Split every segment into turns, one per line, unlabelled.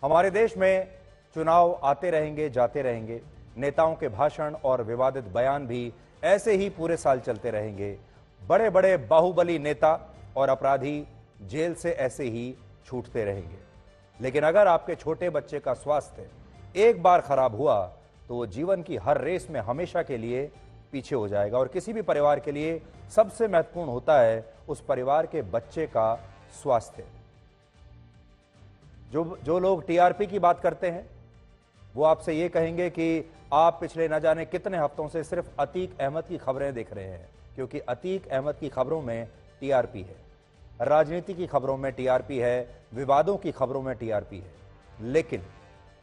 हमारे देश में चुनाव आते रहेंगे, जाते रहेंगे। नेताओं के भाषण और विवादित बयान भी ऐसे ही पूरे साल चलते रहेंगे। बड़े बड़े बाहुबली नेता और अपराधी जेल से ऐसे ही छूटते रहेंगे। लेकिन अगर आपके छोटे बच्चे का स्वास्थ्य एक बार खराब हुआ तो वो जीवन की हर रेस में हमेशा के लिए पीछे हो जाएगा। और किसी भी परिवार के लिए सबसे महत्वपूर्ण होता है उस परिवार के बच्चे का स्वास्थ्य। जो लोग टीआरपी की बात करते हैं वो आपसे ये कहेंगे कि आप पिछले न जाने कितने हफ्तों से सिर्फ अतीक अहमद की खबरें देख रहे हैं, क्योंकि अतीक अहमद की खबरों में टीआरपी है, राजनीति की खबरों में टीआरपी है, विवादों की खबरों में टीआरपी है। लेकिन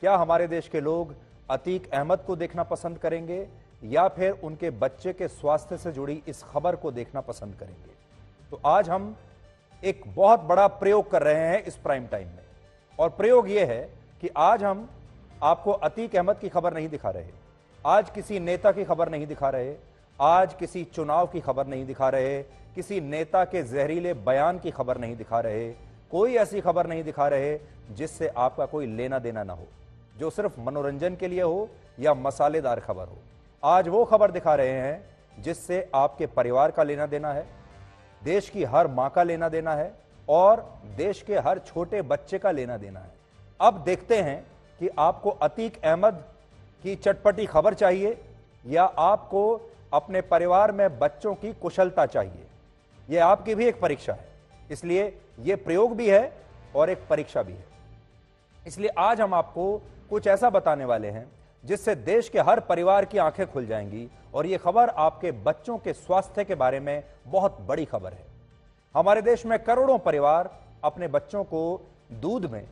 क्या हमारे देश के लोग अतीक अहमद को देखना पसंद करेंगे या फिर उनके बच्चे के स्वास्थ्य से जुड़ी इस खबर को देखना पसंद करेंगे? तो आज हम एक बहुत बड़ा प्रयोग कर रहे हैं इस प्राइम टाइम में, और प्रयोग यह है कि आज हम आपको अतीक अहमद की खबर नहीं दिखा रहे, आज किसी नेता की खबर नहीं दिखा रहे, आज किसी चुनाव की खबर नहीं दिखा रहे, किसी नेता के जहरीले बयान की खबर नहीं दिखा रहे, कोई ऐसी खबर नहीं दिखा रहे जिससे आपका कोई लेना देना ना हो, जो सिर्फ मनोरंजन के लिए हो या मसालेदार खबर हो। आज वो खबर दिखा रहे हैं जिससे आपके परिवार का लेना देना है, देश की हर मां का लेना देना है और देश के हर छोटे बच्चे का लेना देना है। अब देखते हैं कि आपको अतीक अहमद की चटपटी खबर चाहिए या आपको अपने परिवार में बच्चों की कुशलता चाहिए। यह आपकी भी एक परीक्षा है, इसलिए यह प्रयोग भी है और एक परीक्षा भी है। इसलिए आज हम आपको कुछ ऐसा बताने वाले हैं जिससे देश के हर परिवार की आंखें खुल जाएंगी, और यह खबर आपके बच्चों के स्वास्थ्य के बारे में बहुत बड़ी खबर है। हमारे देश में करोड़ों परिवार अपने बच्चों को दूध में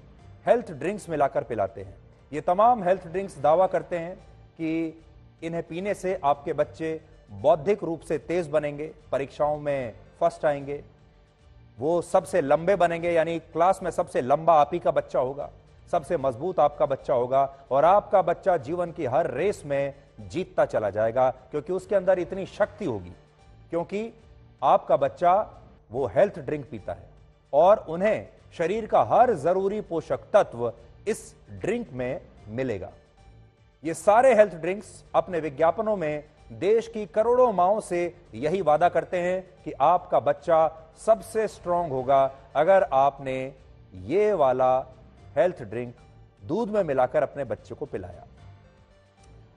हेल्थ ड्रिंक्स मिलाकर पिलाते हैं। ये तमाम हेल्थ ड्रिंक्स दावा करते हैं कि इन्हें पीने से आपके बच्चे बौद्धिक रूप से तेज बनेंगे, परीक्षाओं में फर्स्ट आएंगे, वो सबसे लंबे बनेंगे, यानी क्लास में सबसे लंबा आप ही का बच्चा होगा, सबसे मजबूत आपका बच्चा होगा, और आपका बच्चा जीवन की हर रेस में जीतता चला जाएगा, क्योंकि उसके अंदर इतनी शक्ति होगी, क्योंकि आपका बच्चा वो हेल्थ ड्रिंक पीता है और उन्हें शरीर का हर जरूरी पोषक तत्व इस ड्रिंक में मिलेगा। ये सारे हेल्थ ड्रिंक्स अपने विज्ञापनों में देश की करोड़ों मांओं से यही वादा करते हैं कि आपका बच्चा सबसे स्ट्रांग होगा अगर आपने ये वाला हेल्थ ड्रिंक दूध में मिलाकर अपने बच्चे को पिलाया।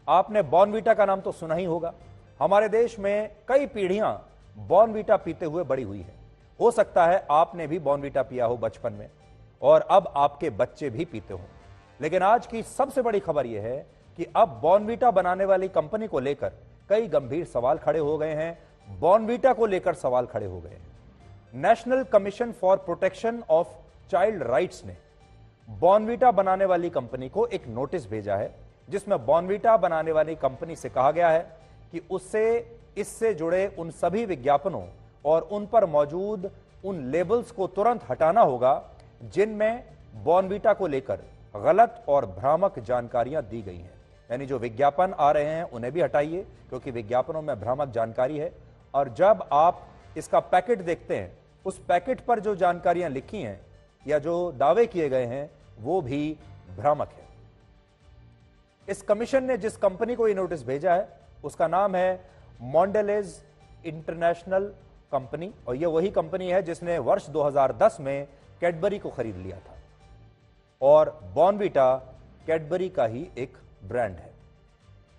आपने बॉर्नवीटा का नाम तो सुना ही होगा। हमारे देश में कई पीढ़ियां बॉर्नवीटा पीते हुए बड़ी हुई है। हो सकता है आपने भी बॉर्नवीटा पिया हो बचपन में और अब आपके बच्चे भी पीते हो। लेकिन आज की सबसे बड़ी खबर यह है कि अब बॉर्नवीटा बनाने वाली कंपनी को लेकर कई गंभीर सवाल खड़े हो गए हैं। बॉर्नवीटा को लेकर सवाल खड़े हो गए हैं। National commission for protection of child rights ने बॉर्नवीटा बनाने वाली कंपनी को एक नोटिस भेजा है, जिसमें बॉर्नवीटा बनाने वाली कंपनी से कहा गया है कि उससे इससे जुड़े उन सभी विज्ञापनों और उन पर मौजूद उन लेबल्स को तुरंत हटाना होगा जिनमें बॉर्नवीटा को लेकर गलत और भ्रामक जानकारियां दी गई हैं। यानी जो विज्ञापन आ रहे हैं उन्हें भी हटाइए, क्योंकि विज्ञापनों में भ्रामक जानकारी है। और जब आप इसका पैकेट देखते हैं, उस पैकेट पर जो जानकारियां लिखी हैं या जो दावे किए गए हैं वो भी भ्रामक है। इस कमीशन ने जिस कंपनी को ये नोटिस भेजा है उसका नाम है मॉन्डेलेज इंटरनेशनल कंपनी, और ये वही कंपनी है जिसने वर्ष 2010 में कैडबरी को खरीद लिया था, और बॉर्नवीटा कैडबरी का ही एक ब्रांड है।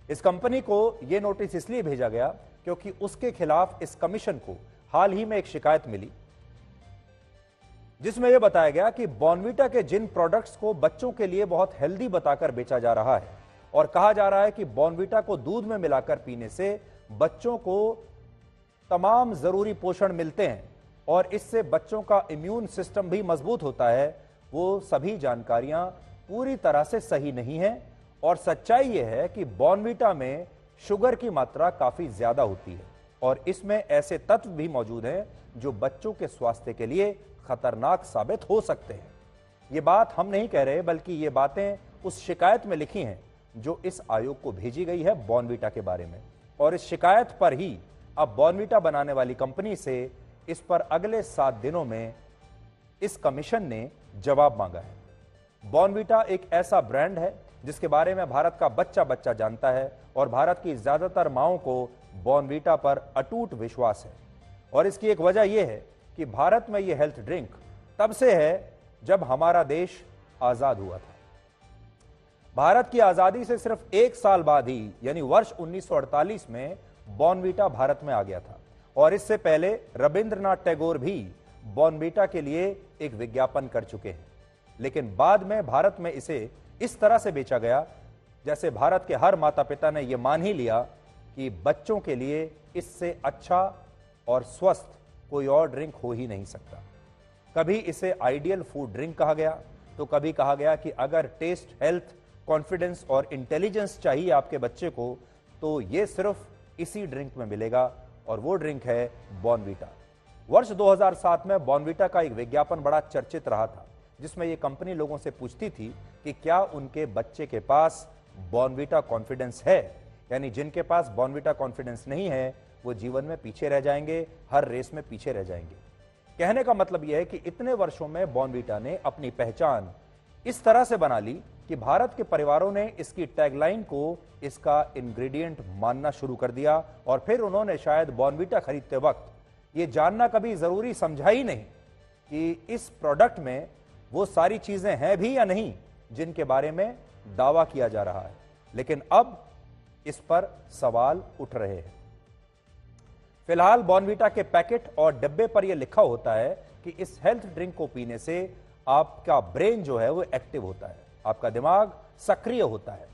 इस कंपनी को यह नोटिस इसलिए भेजा गया क्योंकि उसके खिलाफ इस कमीशन को हाल ही में एक शिकायत मिली, जिसमें यह बताया गया कि बॉर्नवीटा के जिन प्रोडक्ट्स को बच्चों के लिए बहुत हेल्दी बताकर बेचा जा रहा है और कहा जा रहा है कि बॉर्नवीटा को दूध में मिलाकर पीने से बच्चों को तमाम जरूरी पोषण मिलते हैं और इससे बच्चों का इम्यून सिस्टम भी मजबूत होता है, वो सभी जानकारियां पूरी तरह से सही नहीं है। और सच्चाई यह है कि बॉर्नवीटा में शुगर की मात्रा काफी ज्यादा होती है और इसमें ऐसे तत्व भी मौजूद हैं जो बच्चों के स्वास्थ्य के लिए खतरनाक साबित हो सकते हैं। ये बात हम नहीं कह रहे, बल्कि ये बातें उस शिकायत में लिखी हैं जो इस आयोग को भेजी गई है बॉर्नवीटा के बारे में। और इस शिकायत पर ही अब बॉर्नवीटा बनाने वाली कंपनी से इस पर अगले 7 दिनों में इस कमीशन ने जवाब मांगा है। बॉर्नवीटा एक ऐसा ब्रांड है जिसके बारे में भारत का बच्चा बच्चा जानता है और भारत की ज्यादातर माओं को बॉर्नवीटा पर अटूट विश्वास है। और इसकी एक वजह यह है कि भारत में यह हेल्थ ड्रिंक तब से है जब हमारा देश आजाद हुआ था। भारत की आजादी से सिर्फ 1 साल बाद ही यानी वर्ष 1948 में बॉर्नवीटा भारत में आ गया था और इससे पहले रविंद्रनाथ टैगोर भी बॉर्नवीटा के लिए एक विज्ञापन कर चुके हैं। लेकिन बाद में भारत में इसे इस तरह से बेचा गया जैसे भारत के हर माता पिता ने यह मान ही लिया कि बच्चों के लिए इससे अच्छा और स्वस्थ कोई और ड्रिंक हो ही नहीं सकता। कभी इसे आइडियल फूड ड्रिंक कहा गया तो कभी कहा गया कि अगर टेस्ट, हेल्थ, कॉन्फिडेंस और इंटेलिजेंस चाहिए आपके बच्चे को तो यह सिर्फ इसी ड्रिंक में मिलेगा और वो ड्रिंक है बॉर्नवीटा। वर्ष 2007 में बॉर्नवीटा का एक विज्ञापन बड़ा चर्चित रहा था जिसमें यह कंपनी लोगों से पूछती थी कि क्या उनके बच्चे के पास बॉर्नवीटा कॉन्फिडेंस है, यानी जिनके पास बॉर्नवीटा कॉन्फिडेंस नहीं है वो जीवन में पीछे रह जाएंगे, हर रेस में पीछे रह जाएंगे। कहने का मतलब यह है कि इतने वर्षों में बॉर्नवीटा ने अपनी पहचान इस तरह से बना ली कि भारत के परिवारों ने इसकी टैगलाइन को इसका इंग्रेडिएंट मानना शुरू कर दिया और फिर उन्होंने शायद बॉर्नवीटा खरीदते वक्त ये जानना कभी जरूरी समझा ही नहीं कि इस प्रोडक्ट में वो सारी चीजें हैं भी या नहीं जिनके बारे में दावा किया जा रहा है। लेकिन अब इस पर सवाल उठ रहे हैं। फिलहाल बॉर्नवीटा के पैकेट और डिब्बे पर यह लिखा होता है कि इस हेल्थ ड्रिंक को पीने से आपका ब्रेन जो है वो एक्टिव होता है, आपका दिमाग सक्रिय होता है,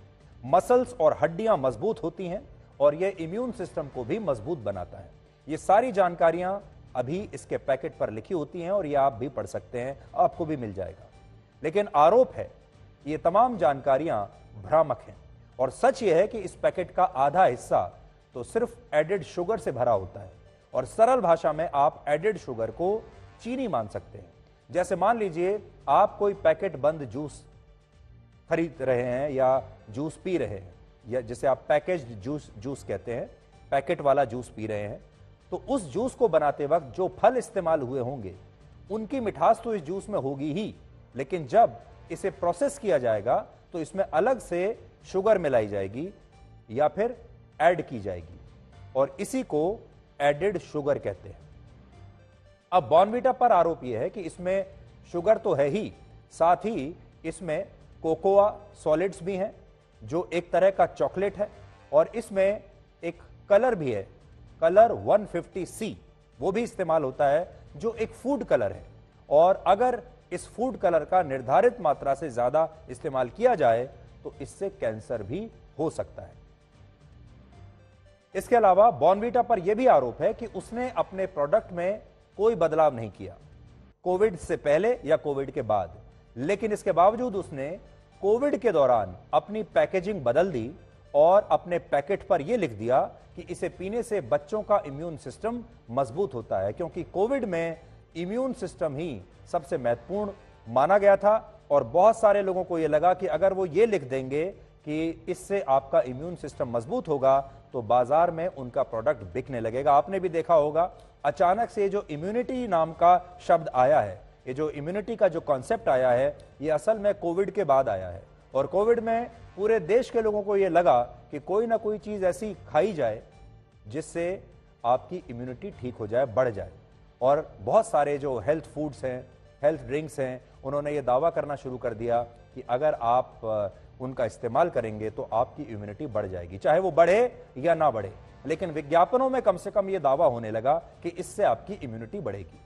मसल्स और हड्डियां मजबूत होती हैं और यह इम्यून सिस्टम को भी मजबूत बनाता है। ये सारी जानकारियां अभी इसके पैकेट पर लिखी होती हैं और ये आप भी पढ़ सकते हैं, आपको भी मिल जाएगा। लेकिन आरोप है ये तमाम जानकारियां भ्रामक हैं और सच ये है कि इस पैकेट का आधा हिस्सा तो सिर्फ एडेड शुगर से भरा होता है और सरल भाषा में आप एडेड शुगर को चीनी मान सकते हैं। जैसे मान लीजिए आप कोई पैकेट बंद जूस खरीद रहे हैं या जूस पी रहे हैं या जिसे आप पैकेज्ड जूस कहते हैं, पैकेट वाला जूस पी रहे हैं, तो उस जूस को बनाते वक्त जो फल इस्तेमाल हुए होंगे उनकी मिठास तो इस जूस में होगी ही, लेकिन जब इसे प्रोसेस किया जाएगा तो इसमें अलग से शुगर मिलाई जाएगी या फिर ऐड की जाएगी और इसी को एडेड शुगर कहते हैं। अब बॉर्नवीटा पर आरोप यह है कि इसमें शुगर तो है ही, साथ ही इसमें कोकोआ सॉलिड्स भी हैं जो एक तरह का चॉकलेट है और इसमें एक कलर भी है, कलर 150C, वो भी इस्तेमाल होता है जो एक फूड कलर है और अगर इस फूड कलर का निर्धारित मात्रा से ज्यादा इस्तेमाल किया जाए तो इससे कैंसर भी हो सकता है। इसके अलावा बॉर्नवीटा पर यह भी आरोप है कि उसने अपने प्रोडक्ट में कोई बदलाव नहीं किया, कोविड से पहले या कोविड के बाद, लेकिन इसके बावजूद उसने कोविड के दौरान अपनी पैकेजिंग बदल दी और अपने पैकेट पर यह लिख दिया कि इसे पीने से बच्चों का इम्यून सिस्टम मजबूत होता है, क्योंकि कोविड में इम्यून सिस्टम ही सबसे महत्वपूर्ण माना गया था और बहुत सारे लोगों को यह लगा कि अगर वो ये लिख देंगे कि इससे आपका इम्यून सिस्टम मजबूत होगा तो बाजार में उनका प्रोडक्ट बिकने लगेगा। आपने भी देखा होगा अचानक से जो इम्यूनिटी नाम का शब्द आया है, ये जो इम्यूनिटी का जो कॉन्सेप्ट आया है, ये असल में कोविड के बाद आया है और कोविड में पूरे देश के लोगों को यह लगा कि कोई ना कोई चीज ऐसी खाई जाए जिससे आपकी इम्यूनिटी ठीक हो जाए, बढ़ जाए। और बहुत सारे जो हेल्थ फूड्स हैं, हेल्थ ड्रिंक्स हैं, उन्होंने ये दावा करना शुरू कर दिया कि अगर आप उनका इस्तेमाल करेंगे तो आपकी इम्यूनिटी बढ़ जाएगी, चाहे वो बढ़े या ना बढ़े। लेकिन विज्ञापनों में कम से कम ये दावा होने लगा कि इससे आपकी इम्यूनिटी बढ़ेगी।